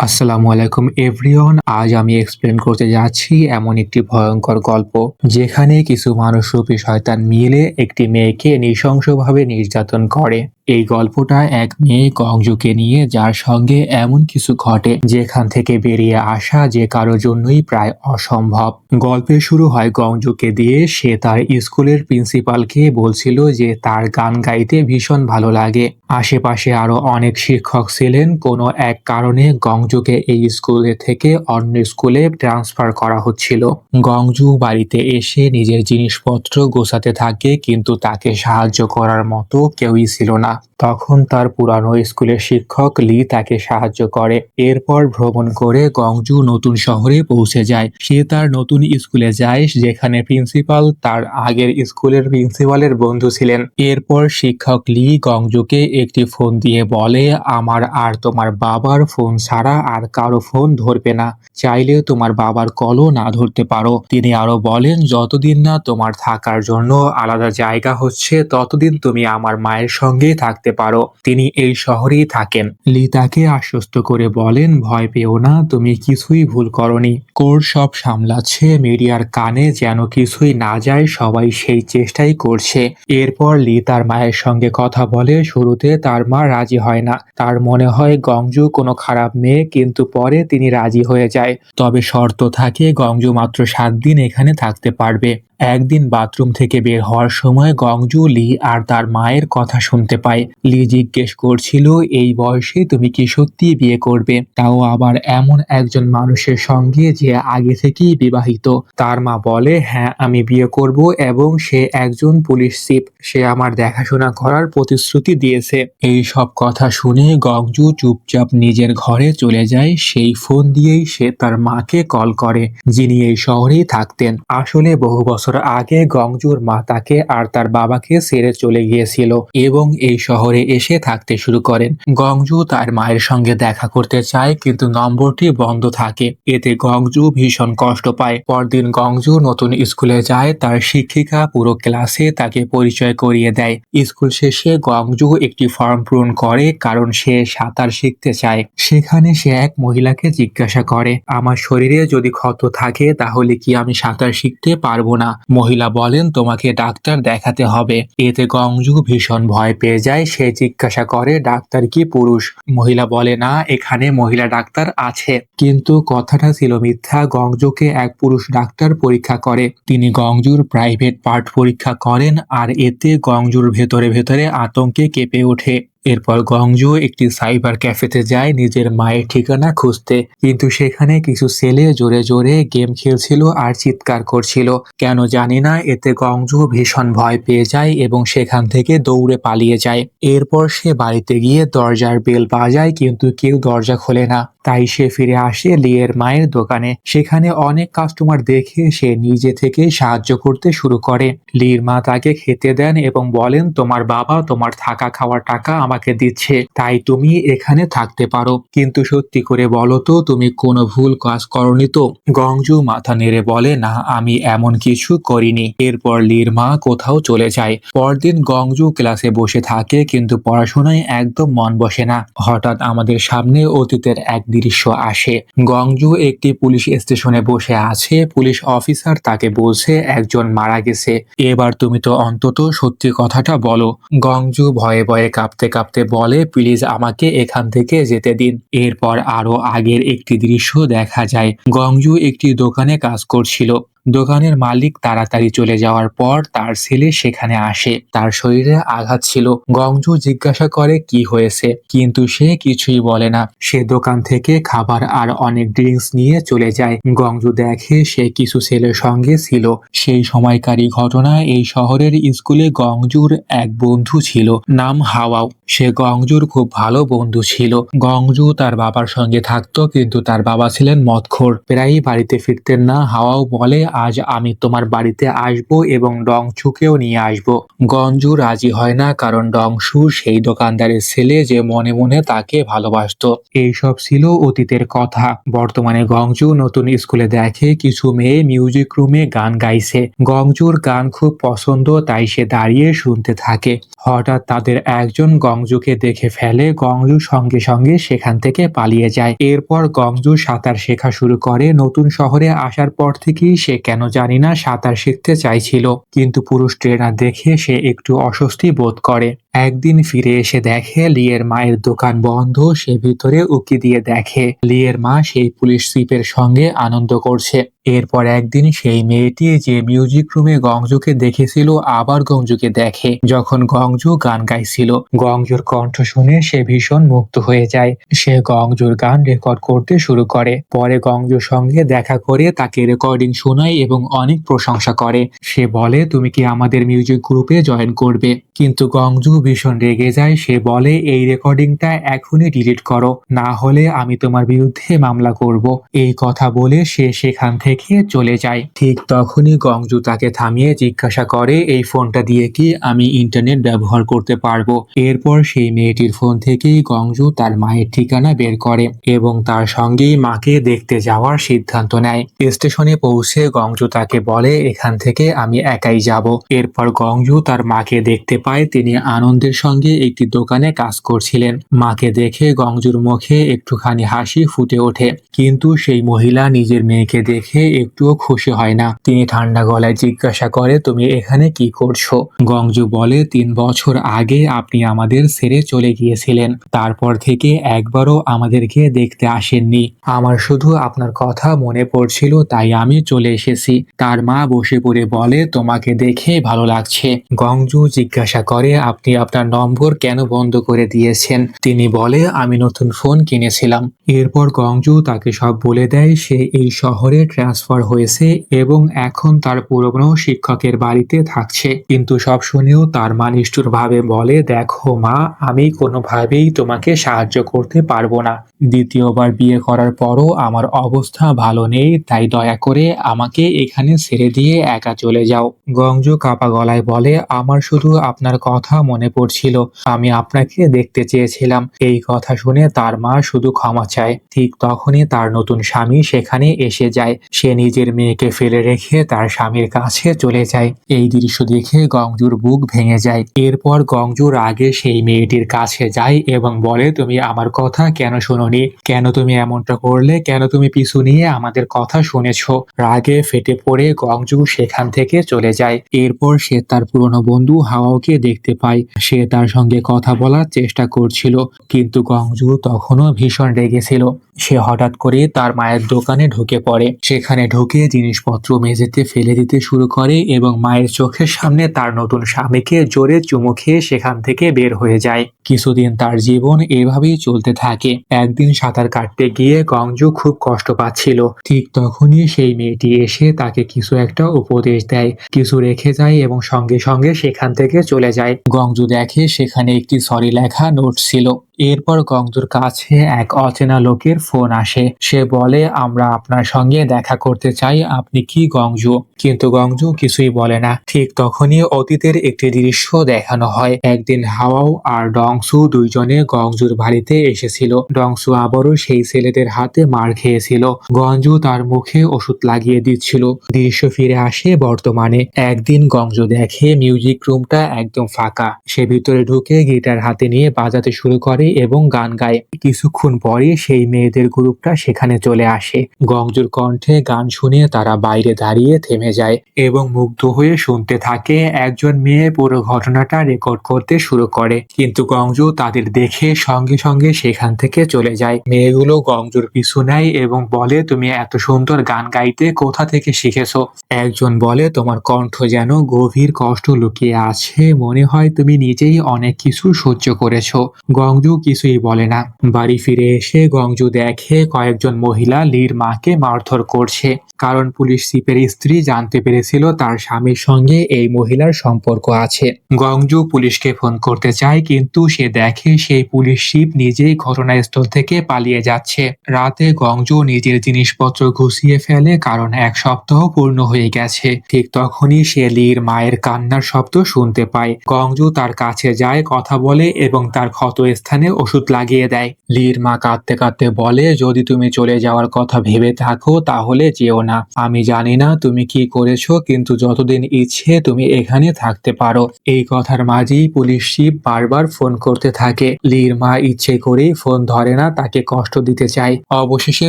আসসালামু আলাইকুম এভরিওয়ান। আজ আমি এক্সপ্লেন করতে যাচ্ছি এমন একটি ভয়ঙ্কর গল্প যেখানে কিছু মানুষরূপী শয়তান মিলে একটি মেয়েকে নৃশংসভাবে নির্যাতন করে। এই গল্পটা এক মেয়ে গংজুকে নিয়ে, যার সঙ্গে এমন কিছু ঘটে যেখান থেকে বেরিয়ে আসা যে কারোর জন্যই প্রায় অসম্ভব। গল্পের শুরু হয় গংজুকে দিয়ে। সে তার স্কুলের প্রিন্সিপালকে বলছিল যে তার গান গাইতে ভীষণ ভালো লাগে। আশেপাশে আরো অনেক শিক্ষক ছিলেন। কোনো এক কারণে গংজুকে এই স্কুলে থেকে অন্য স্কুলে ট্রান্সফার করা হচ্ছিল। গংজু বাড়িতে এসে নিজের জিনিসপত্র গোছাতে থাকে, কিন্তু তাকে সাহায্য করার মতো কেউই ছিল না। তখন তার পুরানো স্কুলের শিক্ষক লি তাকে সাহায্য করে। এরপর ভ্রমণ করে গংজু নতুন শহরে পৌঁছে যায়। সে তার নতুন স্কুলে যায়, যেখানে প্রিন্সিপাল তার আগের স্কুলের প্রিন্সিপালের বন্ধু ছিলেন। এরপর শিক্ষক লি গংজুকে একটি ফোন দিয়ে বলে, আমার আর তোমার বাবার ফোন ছাড়া আর কারো ফোন ধরবে না। চাইলে তোমার বাবার কলও না ধরতে পারো। তিনি আরো বলেন, যতদিন না তোমার থাকার জন্য আলাদা জায়গা হচ্ছে ততদিন তুমি আমার মায়ের সঙ্গেই থাকতে পারো। তিনি এই শহরেই থাকেন। লি তাকে আশ্বস্ত করে বলেন, ভয় পেও না, তুমি কিছুই ভুল করনি। কোর্ট সব সামলাচ্ছে। মিডিয়ার কানে যেন কিছুই না যায়, সবাই সেই চেষ্টাই করছে। এরপর লি তার মায়ের সঙ্গে কথা বলে। শুরুতে তার মা রাজি হয় না। তার মনে হয় গংজু কোনো খারাপ মেয়ে, কিন্তু পরে তিনি রাজি হয়ে যায়। তবে শর্ত থাকে, গংজু মাত্র 7 দিন এখানে থাকতে পারবে। একদিন বাথরুম থেকে বের হওয়ার সময় গংজু লি আর তার মায়ের কথা শুনতে পায়। লি জিজ্ঞেস করছিল, এই বয়সে তুমি কি সত্যি বিয়ে করবে, তাও আবার এমন একজন মানুষের সঙ্গে যে আগে থেকেই বিবাহিত? তার মা বলে, হ্যাঁ আমি বিয়ে করব, এবং সে একজন পুলিশ চিফ। সে আমার দেখাশোনা করার প্রতিশ্রুতি দিয়েছে। এই সব কথা শুনে গংজু চুপচাপ নিজের ঘরে চলে যায়। সেই ফোন দিয়েই সে তার মাকে কল করে, যিনি এই শহরেই থাকতেন। আসলে বহু বছর আগে গংজুর মা তাকে আর তার বাবাকে ছেড়ে চলে গিয়েছিল এবং এই শহরে এসে থাকতে শুরু করেন। গংজু তার মায়ের সঙ্গে দেখা করতে চায়, কিন্তু নম্বরটি বন্ধ থাকে। এতে গংজু ভীষণ কষ্ট পায়। পরদিন গংজু নতুন স্কুলে যায়। তার শিক্ষিকা পুরো ক্লাসে তাকে পরিচয় করিয়ে দেয়। স্কুল শেষে গংজু একটি ফর্ম পূরণ করে, কারণ সে সাঁতার শিখতে চায়। সেখানে সে এক মহিলাকে জিজ্ঞাসা করে, আমার শরীরে যদি ক্ষত থাকে তাহলে কি আমি সাঁতার শিখতে পারবো না? মহিলা বলেন, তোমাকে ডাক্তার দেখাতে হবে। এতে গংজু ভীষণ ভয় পেয়ে যায়। সে জিজ্ঞাসা করে, ডাক্তার কি পুরুষ? মহিলা বলে, না, এখানে মহিলা ডাক্তার আছে। কিন্তু কথাটা ছিল মিথ্যা। গংজুকে এক পুরুষ ডাক্তার পরীক্ষা করে। তিনি গংজুর প্রাইভেট পার্ট পরীক্ষা করেন, আর এতে গংজুর ভেতরে ভেতরে আতঙ্কে কেঁপে ওঠে। এরপর গংজু একটি সাইবার ক্যাফেতে যায় নিজের মায়ের ঠিকানা খুঁজতে, কিন্তু সেখানে কিছু ছেলে জোরে জোরে গেম খেলছিল আর চিৎকার করছিল। কেন জানি না। এতে গংজু ভীষণ ভয় পেয়ে যায় এবং সেখান থেকে দৌড়ে পালিয়ে যায়। এরপর সে বাড়িতে গিয়ে দরজার বেল বাজায়, কিন্তু কেউ দরজা খোলে না। তাই সে ফিরে আসে লিয়ের মায়ের দোকানে। সেখানে অনেক কাস্টমার দেখে সে নিজে থেকে সাহায্য করতে শুরু করে। লির মা তাকে খেতে দেন এবং বলেন, তোমার বাবা তোমার থাকা খাওয়ার টাকা আমাকে দিচ্ছে, তাই তুমি এখানে থাকতে পারো। কিন্তু সত্যি করে বলো তো, তুমি কোনো ভুল কাজ করনি তো? গংজু মাথা নেড়ে বলে, না, আমি এমন কিছু করিনি। এরপর লির মা কোথাও চলে যায়। পরদিন গংজু ক্লাসে বসে থাকে, কিন্তু পড়াশোনায় একদম মন বসে না। হঠাৎ আমাদের সামনে অতীতের এক দৃশ্য আসে। গংজু একটি পুলিশ স্টেশনে বসে আছে। পুলিশ অফিসার তাকে বলছে, একজন মারা গেছে। এবার তুমি তো অন্তত সত্যি কথাটা বলো। গংজু ভয়ে ভয়ে কাঁপতে কাঁপতে বলে, প্লিজ আমাকে এখান থেকে যেতে দিন। এরপর আরো আগের একটি দৃশ্য দেখা যায়। গংজু একটি দোকানে কাজ করছিল। দোকানের মালিক তাড়াতাড়ি চলে যাওয়ার পর তার ছেলে সেখানে আসে। তার শরীরে আঘাত ছিল। গংজু জিজ্ঞাসা করে কি হয়েছে, কিন্তু সে কিছুই বলে না। সে দোকান থেকে খাবার আর অনেক ড্রিঙ্কস নিয়ে চলে যায়। গংজু দেখে সে কিছু ছেলের সঙ্গে ছিল। সেই সময়কারী ঘটনা, এই শহরের স্কুলে গংজুর এক বন্ধু ছিল, নাম হাওয়াও। সে গংজুর খুব ভালো বন্ধু ছিল। গংজু তার বাবার সঙ্গে থাকতো, কিন্তু তার বাবা ছিলেন মদখোর, প্রায়ই বাড়িতে ফিরতেন না। হাওয়াও বলে, আজ আমি তোমার বাড়িতে আসব এবং ডংচুকেও নিয়ে আসব। গঞ্জু রাজি হয় না, কারণ ডংশু সেই দোকানদারের ছেলে যে মনে মনে তাকে ভালোবাসতো। এইসব ছিল অতীতের কথা। বর্তমানে গংজু নতুন স্কুলে দেখে কিছু মেয়ে মিউজিক রুমে গান গাইছে। গংজুর গান খুব পছন্দ, তাই সে দাঁড়িয়ে শুনতে থাকে। হঠাৎ তাদের একজন গংজুকে দেখে ফেলে। গংজু সঙ্গে সঙ্গে সেখান থেকে পালিয়ে যায়। এরপর গংজু সাঁতার শেখা শুরু করে। নতুন শহরে আসার পর থেকেই সে কেন জানি না সাঁতার শিখতে চাইছিল, কিন্তু পুরুষ ট্রেনার দেখে সে একটু অস্বস্তি বোধ করে। একদিন ফিরে এসে দেখে লিয়ের মায়ের দোকান বন্ধ। সে ভিতরে উকি দিয়ে দেখে লিয়ের মা সেই পুলিশ চিফের সঙ্গে আনন্দ করছে। এরপর একদিন সেই মেয়েটি যে মিউজিক রুমে গংজুকে দেখেছিল আবার গংজুকে দেখে, যখন গংজু গান গাইছিল। গংজুর কণ্ঠ শুনে সে ভীষণ মুগ্ধ হয়ে যায়। সে গংজুর গান রেকর্ড করতে শুরু করে। পরে গংজুর সঙ্গে দেখা করে তাকে রেকর্ডিং শোনায় এবং অনেক প্রশংসা করে। সে বলে, তুমি কি আমাদের মিউজিক গ্রুপে জয়েন করবে? কিন্তু গংজু ভীষণ রেগে যায়। সে বলে, এই রেকর্ডিংটা এখনই ডিলিট করো, না হলে আমি তোমার বিরুদ্ধে মামলা করব। এই কথা বলে সে সেখান থেকে চলে যায়। ঠিক তখনই গংজু তাকে থামিয়ে জিজ্ঞাসা করে, এই ফোনটা দিয়ে কি আমি ইন্টারনেট ব্যবহার করতে পারবো? এরপর সেই মেয়েটির ফোন থেকেই গংজু তার মায়ের ঠিকানা বের করে এবং তার সঙ্গেই মাকে দেখতে যাওয়ার সিদ্ধান্ত নেয়। স্টেশনে পৌঁছে গংজু তাকে বলে, এখান থেকে আমি একাই যাব। এরপর গংজু তার মাকে দেখতে পায়। তিনি আনন্দের সঙ্গে একটি দোকানে কাজ করছিলেন। মাকে দেখে গংজুর মুখে একটুখানি হাসি ফুটে ওঠে, কিন্তু সেই মহিলা নিজের মেয়েকে দেখে একটুও খুশি হয় না। তিনি ঠান্ডা গলায় জিজ্ঞাসা করে, তুমি এখানে কি করছো? গংজু বলে, 3 বছর আগে আপনি আমাদের ছেড়ে চলে গিয়েছিলেন। তারপর থেকে একবারও আমাদেরকে দেখতে আসেননি। আমার শুধু আপনার কথা মনে পড়ছিল, তাই আমি চলে এসেছি। তার মা বসে পড়ে বলে, তোমাকে দেখে ভালো লাগছে। গংজু জিজ্ঞাসা করে, আপনি আপনার নম্বর কেন বন্ধ করে দিয়েছেন? তিনি বলে, আমি নতুন ফোন কিনেছিলাম। এরপর গংজু তাকে সব বলে দেয়। সে এই শহরে ট্রান্সফার হয়েছে এবং এখন তার পুরনো শিক্ষকের বাড়িতে থাকছে। কিন্তু সব শুনেও তার মা নিষ্ঠুরভাবে বলে, দেখো মা, আমি কোনোভাবেই তোমাকে সাহায্য করতে পারবো না। দ্বিতীয়বার বিয়ে করার পরও আমার অবস্থা ভালো নেই, তাই দয়া করে আমাকে এখানে ছেড়ে দিয়ে একা চলে যাও। গংজু কাপা গলায় বলে, আমার শুধু আপনার কথা মনে পড়ছিল, আমি আপনাকে দেখতে চেয়েছিলাম। এই কথা শুনে তার মা শুধু ক্ষমা চায়। ঠিক তখনই তার নতুন স্বামী সেখানে এসে যায়। সে নিজের মেয়েকে ফেলে রেখে তার স্বামীর কাছে চলে যায়। এই দৃশ্য দেখে গংজুর বুক ভেঙে যায়। এরপর গংজুর আগে সেই মেয়েটির কাছে যায় এবং বলে, তুমি আমার কথা কেন শোনোনি? কেন তুমি এমনটা করলে? কেন তুমি পিছু নিয়ে আমাদের কথা শুনেছো? রাগে ফেটে পড়ে গংজু সেখান থেকে চলে যায়। এরপর সে তার পুরনো বন্ধু হাওয়াওকে দেখতে পায়। সে তার সঙ্গে কথা বলার চেষ্টা করছিল, কিন্তু গংজু তখনও ভীষণ রেগেছিল। সে হঠাৎ করে তার মায়ের দোকানে ঢুকে পড়ে। সেখানে ঢুকে জিনিসপত্র মেঝেতে ফেলে দিতে শুরু করে এবং মায়ের চোখের সামনে তার নতুন স্বামীকে জোরে চুমু খেয়ে সেখান থেকে বের হয়ে যায়। কিছুদিন তার জীবন এভাবেই চলতে থাকে। একদিন সাঁতার কাটতে গিয়ে গংজু খুব কষ্ট পাচ্ছিল। ঠিক তখনই সেই মেয়েটি এসে তাকে কিছু একটা উপদেশ দেয়, কিছু রেখে যায় এবং সঙ্গে সঙ্গে সেখান থেকে চলে যায়। গংজু দেখে সেখানে একটি সরি লেখা নোট ছিল। এরপর গংজুর কাছে এক অচেনা লোকের ফোন আসে। সে বলে, আমরা আপনার সঙ্গে দেখা করতে চাই, আপনি কি গংজু? কিন্তু গংজু কিছুই বলে না। ঠিক তখনই অতীতের একটি দৃশ্য দেখানো হয়। একদিন হাওয়াও আর ডংসু দুইজনে গংজুর বাড়িতে এসেছিল। ডংসু আবারও সেই ছেলেদের হাতে মার খেয়েছিল। গংজু তার মুখে ওষুধ লাগিয়ে দিচ্ছিল। দৃশ্য ফিরে আসে বর্তমানে। একদিন গংজু দেখে মিউজিক রুমটা একদম ফাঁকা। সে ভিতরে ঢুকে গিটার হাতে নিয়ে বাজাতে শুরু করে এবং গান গায়। কিছুক্ষণ পরে সেই মেয়েদের গ্রুপটা সেখানে চলে আসে। গংজুর কণ্ঠে গান শুনে তারা বাইরে দাঁড়িয়ে থেমে যায় এবং মুগ্ধ হয়ে শুনতে থাকে। একজন মেয়ে পুরো ঘটনাটা রেকর্ড করতে শুরু করে, কিন্তু গংজু তাদের দেখে সঙ্গে সঙ্গে সেখান থেকে চলে যায়। মেয়েগুলো গংজুর পিছু নেয় এবং বলে, তুমি এত সুন্দর গান গাইতে কোথা থেকে শিখেছো? একজন বলে, তোমার কণ্ঠ যেন গভীর কষ্ট লুকিয়ে আছে, মনে হয় তুমি নিজেই অনেক কিছু সহ্য করেছো। গংজু কিছুই বলে না। বাড়ি ফিরে এসে গংজু দেখে কয়েকজন মহিলা লির মাকে মারধর করছে। কারণ পুলিশ চিফের স্ত্রী জানতে পেরেছিল তার স্বামীর সঙ্গে এই মহিলার সম্পর্ক আছে। গংজু পুলিশকে ফোন করতে চায়, কিন্তু সে দেখে সেই পুলিশ চিফ নিজেই ঘটনাস্থল থেকে পালিয়ে যাচ্ছে। রাতে গংজু নিজের জিনিসপত্র গুছিয়ে ফেলে, কারণ এক সপ্তাহ পূর্ণ হয়ে গেছে। ঠিক তখনই সে লির মায়ের কান্নার শব্দ শুনতে পায়। গংজু তার কাছে যায়, কথা বলে এবং তার ক্ষত স্থানে ওষুধ লাগিয়ে দেয়। লির মা কাঁদতে কাঁদতে বলে, যদি তুমি চলে যাওয়ার কথা ভেবে থাকো তাহলে যেও না। আমি জানি না তুমি কি করেছো, কিন্তু যতদিন ইচ্ছে তুমি এখানে থাকতে পারো। এই কথার মাঝেই পুলিশ চিফ বারবার ফোন করতে থাকে। লির মা ইচ্ছে করেই ফোন ধরে না, তাকে কষ্ট দিতে চায়। অবশেষে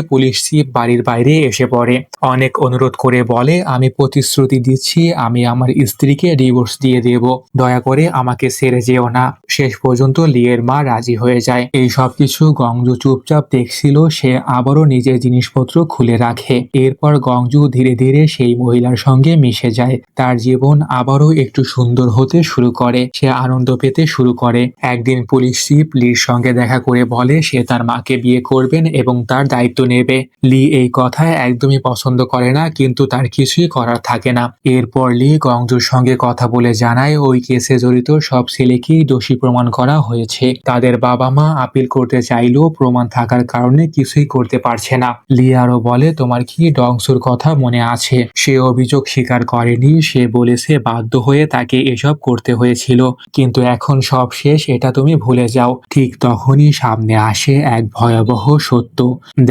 পুলিশ চিফ বাড়ির বাইরে এসে পড়ে। অনেক অনুরোধ করে বলে, আমি প্রতিশ্রুতি দিচ্ছি আমি আমার স্ত্রীকে ডিভোর্স দিয়ে দেব, দয়া করে আমাকে ছেড়ে যেও না। শেষ পর্যন্ত লিয়ের মা রাজি হয়ে যায়। এই সবকিছু গংজু চুপচাপ দেখছিল। সে আবারও নিজের জিনিসপত্র খুলে রাখে। এরপর গংজু ধীরে ধীরে সেই মহিলার সঙ্গে মিশে যায়। তার জীবন আবারও একটু সুন্দর হতে শুরু করে। সে আনন্দ পেতে শুরু করে। একদিন পুলিশ চিফ লির সঙ্গে দেখা করে বলে সে তার মাকে বিয়ে করবেন এবং তার দায়িত্ব নেবে। লি এই কথায় একদমই পছন্দ করে না, কিন্তু তার কিছুই করার থাকে না। এরপর লি গংজুর সঙ্গে কথা বলে জানায় ওই কেসে জড়িত সব ছেলেকেই দোষী প্রমাণ করা হয়েছে। তাদের বাবা মা আপিল করতে চাইলেও প্রমাণ থাকার কারণে কিছুই করতে পারছে না। লি আরো বলে, তোমার কি ডংসুর কথা মনে আছে? সে অভিযোগ স্বীকার করেনি। সে বলেছে বাধ্য হয়ে তাকে এসব করতে হয়েছিল, কিন্তু এখন সব শেষ, এটা তুমি ভুলে যাও। ঠিক তখনই সামনে আসে এক ভয়াবহ সত্য।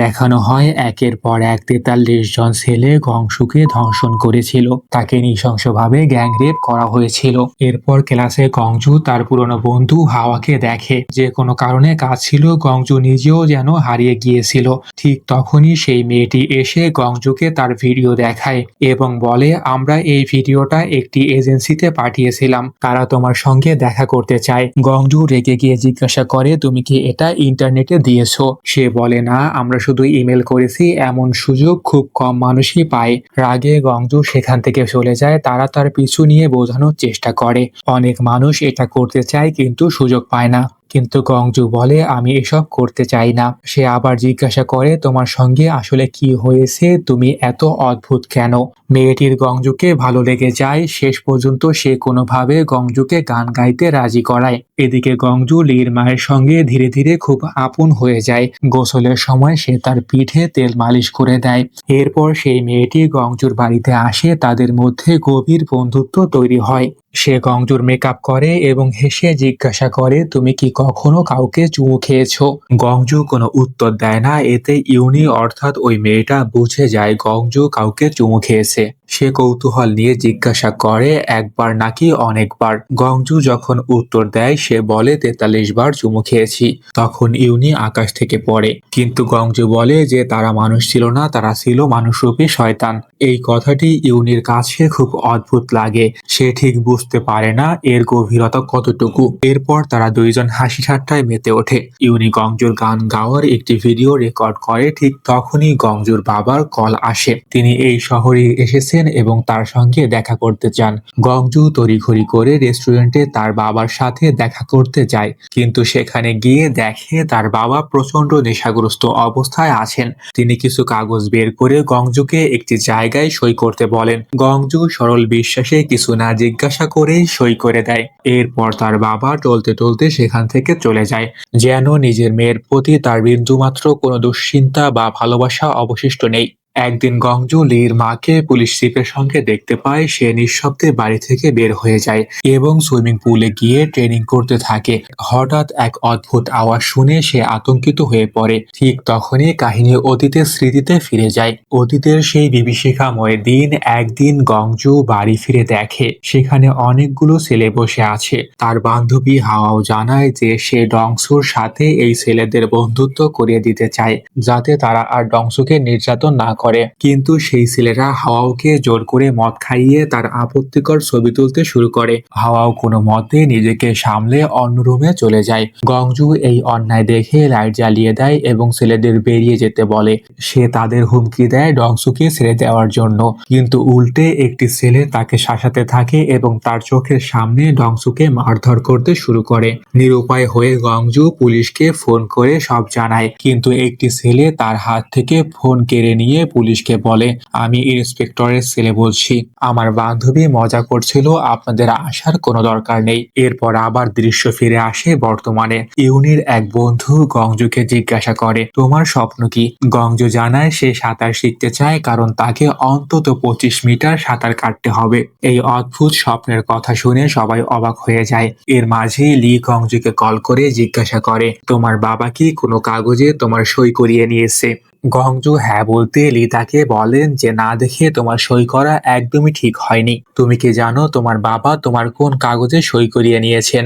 দেখানো হয় একের পর এক 43 জন ছেলে গংশুকে ধর্ষণ করেছিল। তাকে নৃশংসভাবে গ্যাং রেপ করা হয়েছিল। এরপর ক্লাসে গংজু তার পুরনো বন্ধু হাওয়াকে দেখে। যে কোনো কারণে কাঁদছিল। গংজু নিজেও যেন হারিয়ে গিয়েছিল। ঠিক তখনই সেই মেয়েটি এসে গংজুকে তার ভিডিও দেখায় এবং বলে, আমরা এই ভিডিওটা একটি এজেন্সিতে পাঠিয়েছিলাম, তারা তোমার সঙ্গে দেখা করতে চায়। গংজু রেগে গিয়ে জিজ্ঞাসা করে, তুমি কি এটা ইন্টারনেটে দিয়েছো? সে বলে, না, আমরা শুধু ইমেল করেছি। এমন সুযোগ খুব কম মানুষই পায়। রাগে গংজু সেখান থেকে চলে যায়। তারা তার পিছু নিয়ে বোঝানোর চেষ্টা করে অনেক মানুষ এটা করতে চায় কিন্তু সুযোগ পায় না। কিন্তু গংজু বলে, আমি এসব করতে চাই না। সে আবার জিজ্ঞাসা করে, তোমার সঙ্গে আসলে কি হয়েছে? তুমি এত অদ্ভুত কেন? মেয়েটির গংজুকে ভালো লেগে যায়। শেষ পর্যন্ত সে কোনোভাবে গংজুকে গান গাইতে রাজি করায়। এদিকে গংজু লির মায়ের সঙ্গে ধীরে ধীরে খুব আপন হয়ে যায়। গোসলের সময় সে তার পিঠে তেল মালিশ করে দেয়। এরপর সেই মেয়েটি গংজুর বাড়িতে আসে। তাদের মধ্যে গভীর বন্ধুত্ব তৈরি হয়। সে গংজুর মেকআপ করে এবং হেসে জিজ্ঞাসা করে, তুমি কি কখনো কাউকে চুমু খেয়েছো? গংজু কোনো উত্তর দেয় না। এতে ইউনি অর্থাৎ ওই মেয়েটা বুঝে যায় গংজু কাউকে চুমু খেয়েছে। সে কৌতূহল নিয়ে জিজ্ঞাসা করে, একবার নাকি অনেকবার? গংজু যখন উত্তর দেয় সে বলে 43 বার চুমু খেয়েছি। তখন ইউনি আকাশ থেকে পড়ে। কিন্তু গংজু বলে যে তারা মানুষ ছিল না, তারা ছিল মানুষরূপী শয়তান। এই কথাটি ইউনির কাছে খুব অদ্ভুত লাগে। সে ঠিক বুঝতে পারে না এর গভীরতা কতটুকু। এরপর তারা দুইজন হাসি ঠাট্টায় মেতে ওঠে। ইউনি গংজুর গান গাওয়ার একটি ভিডিও রেকর্ড করে। ঠিক তখনই গংজুর বাবার কল আসে। তিনি এই শহরে এসেছেন এবং তার সঙ্গে দেখা করতে চান। গংজু তড়িঘড়ি করে রেস্টুরেন্টে তার বাবার সাথে দেখা করতে যায়, কিন্তু সেখানে গিয়ে দেখে তার বাবা প্রচন্ড নেশাগ্রস্ত অবস্থায় আছেন। তিনি কিছু কাগজ বের করে গংজুকে একটি জায়গায় সই করতে বলেন। গংজু সরল বিশ্বাসে কিছু না জিজ্ঞাসা করেই সই করে দেয়। এরপর তার বাবা টলতে টলতে সেখান থেকে চলে যায়, যেন নিজের মেয়ের প্রতি তার বিন্দুমাত্র কোনো দুশ্চিন্তা বা ভালোবাসা অবশিষ্ট নেই। একদিন গংজু লির মাকে পুলিশ চিফের সঙ্গে দেখতে পায়। সে নিঃশব্দে বাড়ি থেকে বের হয়ে যায় এবং সুইমিং পুলে গিয়ে ট্রেনিং করতে থাকে। হঠাৎ এক অদ্ভুত আওয়াজ শুনে সে আতঙ্কিত হয়ে পড়ে। ঠিক তখনই কাহিনী অতীতের স্মৃতিতে ফিরে যায়। অতীতের সেই বিভীষিকাময় দিন। একদিন গংজু বাড়ি ফিরে দেখে সেখানে অনেকগুলো ছেলে বসে আছে। তার বান্ধবী হাওয়াও জানায় যে সে ডংসুর সাথে এই ছেলেদের বন্ধুত্ব করিয়ে দিতে চায়, যাতে তারা আর ডংসুকে নির্যাতন না করে। কিন্তু সেই ছেলেরা হাওয়াওকে জোর করে মদ খাইয়ে তার আপত্তিকর ছবি তুলতে শুরু করে। হাওয়াও কোনো মতে নিজেকে সামলে অন্য রুমে চলে যায়। গংজু এই অন্যায় দেখে লাইট জ্বালিয়ে দেয় এবং ছেলেদের বেরিয়ে যেতে বলে। সে তাদের হুমকি দেয় ডংসুকে ছেড়ে দেওয়ার জন্য, কিন্তু উল্টে একটি ছেলে তাকে শাসাতে থাকে এবং তার চোখের সামনে ডংসুকে মারধর করতে শুরু করে। নিরুপায় হয়ে গংজু পুলিশকে ফোন করে সব জানায়, কিন্তু একটি ছেলে তার হাত থেকে ফোন কেড়ে নিয়ে পুলিশকে বলে, আমি ইন্সপেক্টরের ছেলে বলছি, আমার বান্ধবী মজা করছিল, আপনাদের আসার কোনো দরকার নেই। এরপর আবার দৃশ্য ফিরে আসে বর্তমানে। ইউনির এক বন্ধু গংজুকে জিজ্ঞাসা করে, তোমার স্বপ্ন কি? গংজু জানায় সে সাঁতার শিখতে চায়, কারণ তাকে অন্তত 25 মিটার সাঁতার কাটতে হবে। এই অদ্ভুত স্বপ্নের কথা শুনে সবাই অবাক হয়ে যায়। এর মাঝেই লি গংজুকে কল করে জিজ্ঞাসা করে, তোমার বাবা কি কোনো কাগজে তোমার সই করিয়ে নিয়েছে? গংজু হ্যাঁ বলতে লি তাকে বলেন যে না দেখে তোমার সই করা একদমই ঠিক হয়নি। তুমি কি জানো তোমার বাবা তোমার কোন কাগজে সই করিয়ে নিয়েছেন?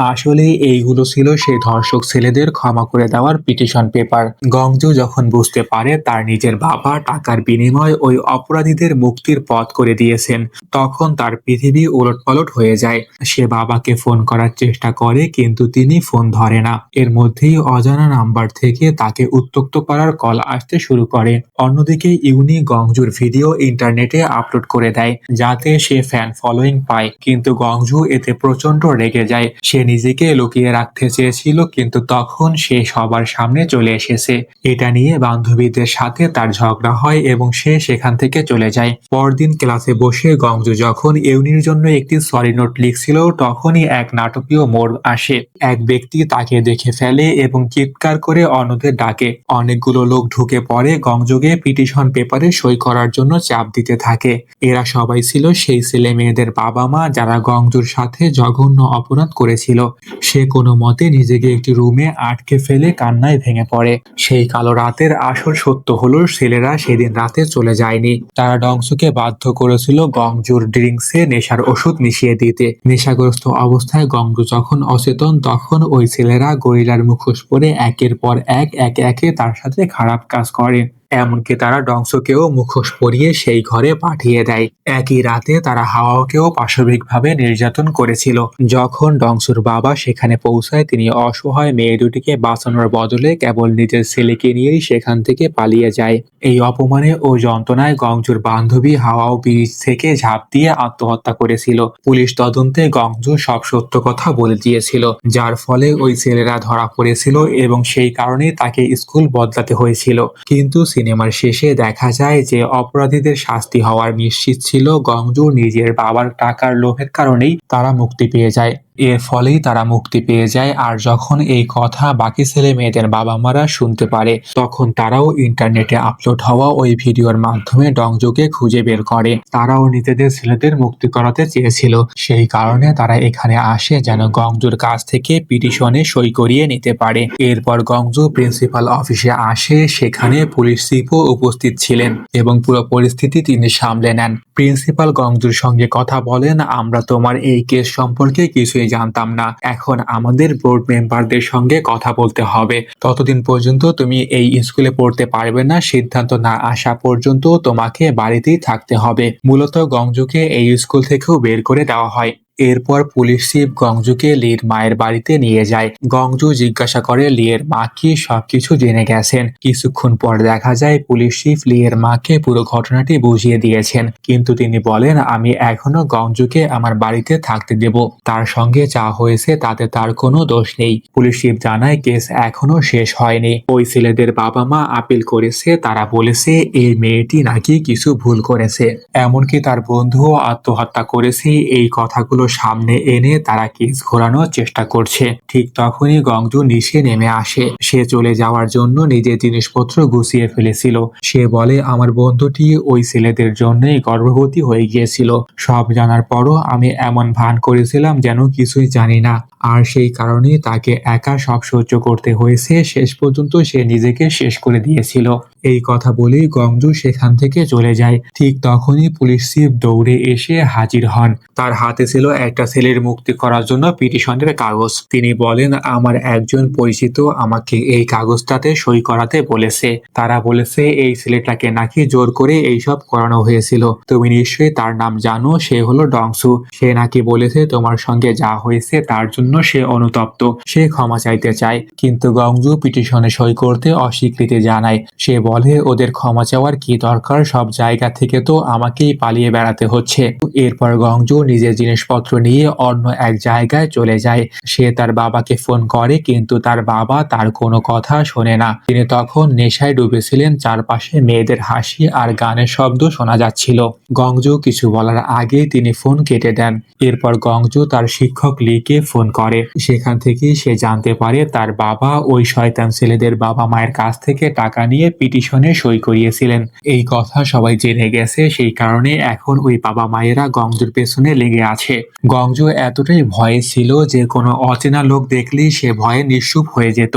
আসলে এইগুলো ছিল সেই ধর্ষক ছেলেদের ক্ষমা করে দেওয়ার পিটিশন পেপার। গংজু যখন বুঝতে পারে তার নিজের বাবা টাকার বিনিময়ে ওই অপরাধীদের মুক্তির পথ করে দিয়েছেন, তখন তার পৃথিবী উলটপালট হয়ে যায়। সে বাবাকে ফোন করার চেষ্টা করে, কিন্তু তিনি ফোন ধরে না। এর মধ্যেই অজানা নাম্বার থেকে তাকে উত্ত্যক্ত করার কল আসতে শুরু করে। অন্যদিকে ইউনি গংজুর ভিডিও ইন্টারনেটে আপলোড করে দেয় যাতে সে ফ্যান ফলোয়িং পায়, কিন্তু গংজু এতে প্রচন্ড রেগে যায়। সে নিজেকে লুকিয়ে রাখতে চেয়েছিল, কিন্তু তখন সে সবার সামনে চলে এসেছে। এটা নিয়ে বান্ধবীদের সাথে তার ঝগড়া হয় এবং সে সেখান থেকে চলে যায়। পরদিন ক্লাসে বসে গংজু যখন ইউনির জন্য একটি সরি নোট লিখছিল, তখনই এক নাটকীয় মোড় আসে। এক ব্যক্তি তাকে দেখে ফেলে এবং চিৎকার করে অন্যদের ডাকে। অনেকগুলো লোক ঢুকে পড়ে গংজুকে পিটিশন পেপারে সই করার জন্য চাপ দিতে থাকে। এরা সবাই ছিল সেই ছেলে মেয়েদের বাবা মা যারা গংজুর সাথে জঘন্য অপরাধ করেছিল। সে কোনো মতে নিজেকে একটি রুমে আটকে ফেলে কান্নায় ভেঙে পড়ে। সেই কালো রাতের আসল সত্য হলো ছেলেরা সেদিন রাতে চলে যায়নি। তারা ডংসুকে বাধ্য করেছিল গংজুর ড্রিঙ্কসে নেশার ওষুধ মিশিয়ে দিতে। নেশাগ্রস্ত অবস্থায় গংজু যখন অচেতন, তখন ওই ছেলেরা গরিলার মুখোশ পরে একের পর এক একে একে তার সাথে খারাপ কাজ করে। এমনকি তারা ডংসুকেও মুখোশ পরিয়ে সেই ঘরে পাঠিয়ে দেয়। একই রাতে তারা হাওয়াকেও পাশবিকভাবে নির্যাতন করেছিল। যখন ডংসুর বাবা সেখানে পৌঁছায়, তিনি অসহায় মেয়ে দুটিকে বাঁচানোর বদলে কেবল নিজের ছেলেকে নিয়েই সেখান থেকে পালিয়ে যায়। এই অপমানে ও যন্ত্রণায় গংজুর বান্ধবী হাওয়াও ব্রিজ থেকে ঝাঁপ দিয়ে আত্মহত্যা করেছিল। পুলিশ তদন্তে গংজু সব সত্য কথা বলে দিয়েছিল, যার ফলে ওই ছেলেরা ধরা পড়েছিল এবং সেই কারণেই তাকে স্কুল বদলাতে হয়েছিল। কিন্তু সিনেমার শেষে দেখা যায় যে অপরাধীদের শাস্তি হওয়ার নিশ্চিত ছিল। গংজু নিজের বাবার টাকার লোভের কারণেই তারা মুক্তি পেয়ে যায়। এর ফলেই তারা মুক্তি পেয়ে যায়। আর যখন এই কথা বাকি ছেলে মেয়েদের বাবা মারা শুনতে পারে, তখন তারাও ইন্টারনেটে আপলোড হওয়া ওই ভিডিওর মাধ্যমে ডংজুকে খুঁজে বের করে। তারাও নিজেদের ছেলেদের মুক্তি করাতে চেয়েছিল। সেই কারণে তারা এখানে আসে যেন গংজুর কাছ থেকে পিটিশনে সই করিয়ে নিতে পারে। এরপর গংজু প্রিন্সিপাল অফিসে আসে। সেখানে পুলিশ চিফও উপস্থিত ছিলেন এবং পুরো পরিস্থিতি তিনি সামলে নেন। প্রিন্সিপাল গংজুর সঙ্গে কথা বলেন, আমরা তোমার এই কেস সম্পর্কে কিছুই জানতাম না। এখন আমাদের বোর্ড মেম্বারদের সঙ্গে কথা বলতে হবে। ততদিন পর্যন্ত তুমি এই স্কুলে পড়তে পারবে না। সিদ্ধান্ত না আসা পর্যন্ত তোমাকে বাড়িতেই থাকতে হবে। মূলত গংজুকে এই স্কুল থেকেও বের করে দেওয়া হয়। এরপর পুলিশ চিফ গংজুকে লির মায়ের বাড়িতে নিয়ে যায়। গংজু জিজ্ঞাসা করে লিয়ের মা কি সবকিছু জেনে গেছেন। কিছুক্ষণ পর দেখা যায় পুলিশ চিফ লিয়ের মাকে পুরো ঘটনাটি বুঝিয়ে দিয়েছেন, কিন্তু তিনি বলেন, আমি এখনো গংজুকে আমার বাড়িতে থাকতে দেব। তার সঙ্গে যা হয়েছে তাতে তার কোনো দোষ নেই। পুলিশ চিফ জানায় কেস এখনো শেষ হয়নি। ওই ছেলেদের বাবা মা আপিল করেছে। তারা বলেছে এই মেয়েটি নাকি কিছু ভুল করেছে, এমনকি তার বন্ধুও আত্মহত্যা করেছে। এই কথাগুলো সামনে এনে তারা কেস ঘোরানোর চেষ্টা করছে। ঠিক তখনই গংজু নিচে নেমে আসে। সে চলে যাওয়ার জন্য নিজের জিনিসপত্র গুছিয়ে ফেলেছিল। সে বলে, আমার বন্ধুটি ওই ছেলেদের জন্যই গর্ভবতী হয়ে গিয়েছিল। সব জানার পরও আমি এমন ভান করেছিলাম যেন কিছুই জানি না। আর সেই কারণেই তাকে একা সব সহ্য করতে হয়েছে। শেষ পর্যন্ত সে নিজেকে শেষ করে দিয়েছিল। এই কথা বলেই গংজু সেখান থেকে চলে যায়। ঠিক তখনই পুলিশ চিফ দৌড়ে এসে হাজির হন। তার হাতে ছিল একটা ছেলের মুক্তি করার জন্য পিটিশনের কাগজ। তিনি বলেন, আমার একজন পরিচিত আমাকে এই কাগজটাতে সই করাতে বলেছে। তারা বলেছে এই ছেলেটাকে নাকি জোর করে এইসব করানো হয়েছিল। তুমি নিশ্চয়ই তার নাম জানো, সে হলো ডংসু। সে নাকি বলেছে তোমার সঙ্গে যা হয়েছে তার জন্য সে অনুতপ্ত, সে ক্ষমা চাইতে চায়। কিন্তু গংজু পিটিশনে সই করতে অস্বীকৃতি জানায়। সে বলে, ওদের ক্ষমা চাওয়ার কি দরকার, সব জায়গা থেকে তো আমাকেই পালিয়ে বেড়াতে হচ্ছে। এরপর গংজু নিজের জিনিসপত্র জিনিসপত্র নিয়ে অন্য এক জায়গায় চলে যায়। সে তার বাবাকে ফোন করে কিন্তু তার বাবা তার কোনো কথা শোনে না। তিনি তখন নেশায় ডুবেছিলেন, চারপাশে মেয়েদের হাসি আর গানের শব্দ শোনা যাচ্ছিল। গংজু কিছু বলার আগেই তিনি ফোন কেটে দেন। এরপর গংজু তার শিক্ষক লিকে ফোন করে। সেখান থেকেই সে জানতে পারে তার বাবা ওই শয়তান ছেলেদের বাবা মায়ের কাছ থেকে টাকা নিয়ে পিটিশনে সই করিয়েছিলেন। এই কথা সবাই জেনে গেছে, সেই কারণে এখন ওই বাবা মায়েরা গংজুর পেছনে লেগে আছে। গংজু এতটাই ভয়ে ছিল যে কোনো অচেনা লোক দেখলেই সে ভয়ে নিশ্চুপ হয়ে যেত।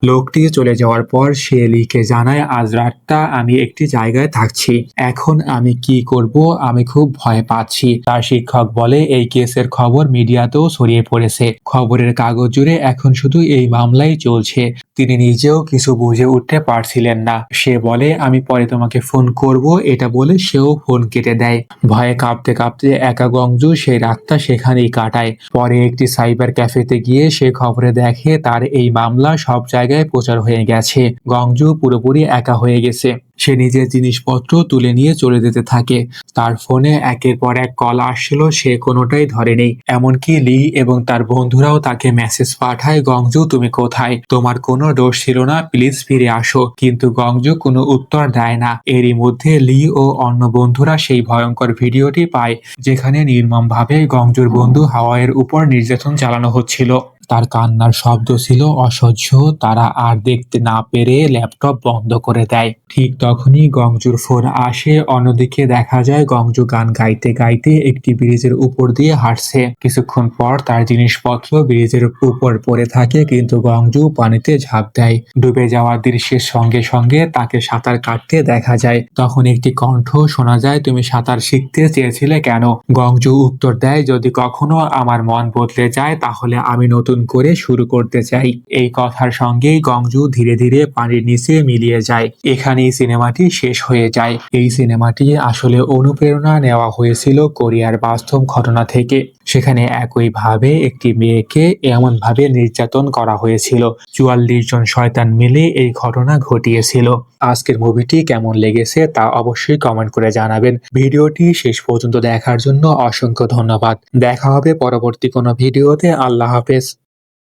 লোকটি চলে যাওয়ার পর সে লিকে জানায়, আজ রাতটা আমি একটি জায়গায় থাকছি, এখন আমি কি করব আমি খুব ভয় পাচ্ছি। তার শিক্ষক বলে এই কেসের খবর মিডিয়াতেও ছড়িয়ে পড়েছে, খবরের কাগজ জুড়ে এখন শুধু এই মামলাই চলছে। তিনি নিজেও কিছু বুঝে উঠতে পারছিলেন না। সে বলে আমি পরে তোমাকে ফোন করব, এটা বলে সেও ফোন কেটে দেয়। ভয়ে কাঁপতে কাঁপতে একা গংজু সেই রাতটা সেখানেই কাটায়। পরে একটি সাইবার ক্যাফেতে গিয়ে সে খবরে দেখে তার এই মামলা সব জায়গায় প্রচার হয়ে গেছে। গংজু পুরোপুরি একা হয়ে গেছে। সে নিজের জিনিসপত্র তুলে নিয়ে চলে যেতে থাকে। তার ফোনে একের পর এক কল আসছিল, সে কোনোটাই ধরেনি। এমনকি লি এবং তার বন্ধুরাও তাকে মেসেজ পাঠায়, গংজু তুমি কোথায়, তোমার কোনো দোষ ছিল না, প্লিজ ফিরে আসো। কিন্তু গংজু কোনো উত্তর দেয় না। এরই মধ্যে লি ও অন্য বন্ধুরা সেই ভয়ঙ্কর ভিডিওটি পায় যেখানে নির্মমভাবে গংজুর বন্ধু হাওয়াইয়ের উপর নির্যাতন চালানো হচ্ছিল। তার কান্নার শব্দ ছিল অসহ্য। তারা আর দেখতে না পেরে ল্যাপটপ বন্ধ করে দেয়। ঠিক তখনই গংজুর ফোন আসে। অন্যদিকে দেখা যায় গংজু গান গাইতে গাইতে একটি ব্রিজের উপর দিয়ে হাঁটছে। কিছুক্ষণ পর তার জিনিসপত্র ব্রিজের উপর পড়ে থাকে কিন্তু গংজু পানিতে ঝাঁপ দেয়। ডুবে যাওয়ার দৃশ্যের সঙ্গে সঙ্গে তাকে সাঁতার কাটতে দেখা যায়। তখন একটি কণ্ঠ শোনা যায়, তুমি সাঁতার শিখতে চেয়েছিলে কেন? গংজু উত্তর দেয়, যদি কখনো আমার মন বদলে যায় তাহলে আমি নতুন করে শুরু করতে চাই। এই কথার সঙ্গেই গংজু ধীরে ধীরে পানির নিচে মিলিয়ে যায়। এখানেই সিনেমাটি শেষ হয়ে যায়। এই সিনেমাটি আসলে অনুপ্রেরণা নেওয়া হয়েছিল কোরিয়ার বাস্তব ঘটনা থেকে। সেখানে একইভাবে একটি মেয়েকে এমনভাবে নির্যাতন করা হয়েছিল। ৪৪ জন শয়তান মিলে এই ঘটনা ঘটিয়েছিল। আজকের মুভিটি কেমন লেগেছে তা অবশ্যই কমেন্ট করে জানাবেন। ভিডিওটি শেষ পর্যন্ত দেখার জন্য অসংখ্য ধন্যবাদ। দেখা হবে পরবর্তী কোনো ভিডিওতে। আল্লাহ হাফেজ।